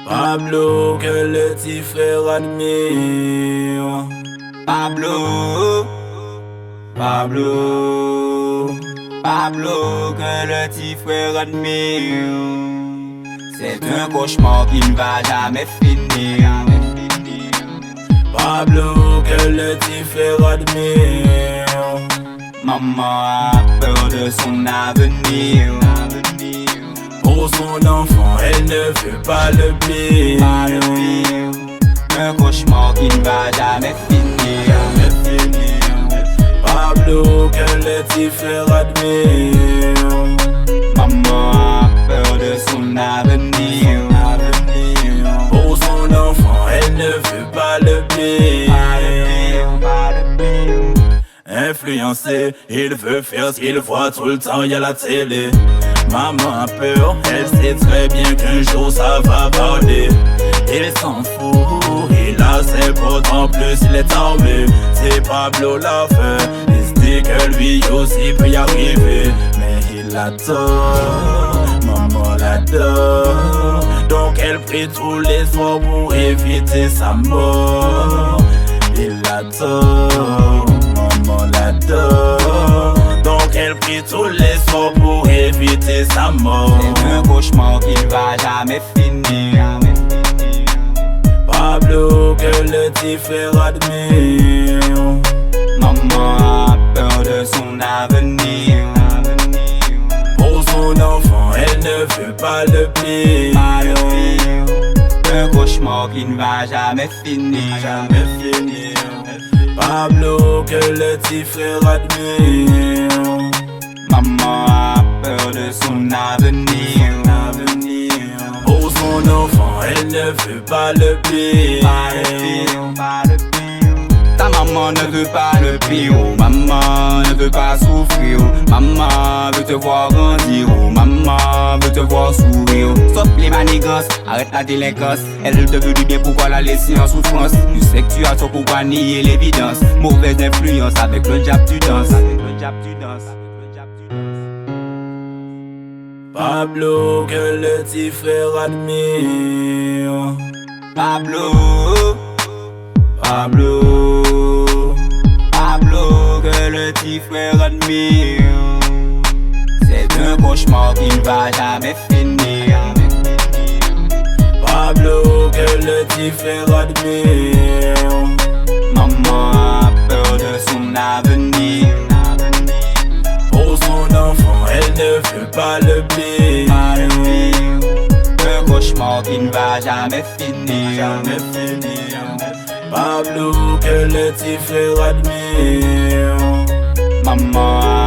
Pablo, que le petit frère admire. Pablo, Pablo, Pablo, que le petit frère admire. C'est un cauchemar qui ne va jamais finir. Pablo, que le petit frère admire. Maman a peur de son avenir. Pour son enfant, elle ne veut pas le pire. Un cauchemar qui ne va jamais finir. Pablo, que le petit frère admire. Maman a peur de son avenir. Pour son enfant, elle ne veut pas le pire. Influencé, il veut faire ce qu'il voit tout le temps, y'a la télé. Maman a peur, elle sait très bien qu'un jour ça va parler. Il s'en fout, il a 50 ans plus, il est armé. C'est Pablo l'a fait, il se dit que lui aussi peut y arriver. Mais il a tort, maman l'adore. Donc elle prie tous les soirs pour éviter sa mort. Il a tort, maman l'adore. Donc elle prie tous les soirs pour éviter sa mort. C'est un cauchemar qui ne va jamais finir. Pablo, que le petit frère admire. Maman a peur de son avenir. Pour son enfant, elle ne veut pas le pire. Un cauchemar qui ne va jamais finir. Pablo, que le petit frère admire. Maman a peur de son avenir. Pour son enfant, elle ne veut pas le pire. Ta maman ne veut pas le pire. Maman ne veut pas souffrir. Maman veut te voir grandir. Maman veut te voir sourire. Stop les manigances, arrête la délinquance. Elle te veut du bien, pourquoi la laisser en souffrance? Tu sais que tu as tort, pourquoi nier l'évidence? Mauvaise influence, avec le diable tu danses. Pablo, que le petit frère admire. Pablo, Pablo, Pablo, que le petit frère admire. C'est un cauchemar qui ne va jamais finir. Pablo, que le petit frère admire. Maman a peur de son avenir. Pour son enfant, elle ne veut pas le pire. Un cauchemar qui ne va jamais finir. Pablo, que le petit frère admire. Maman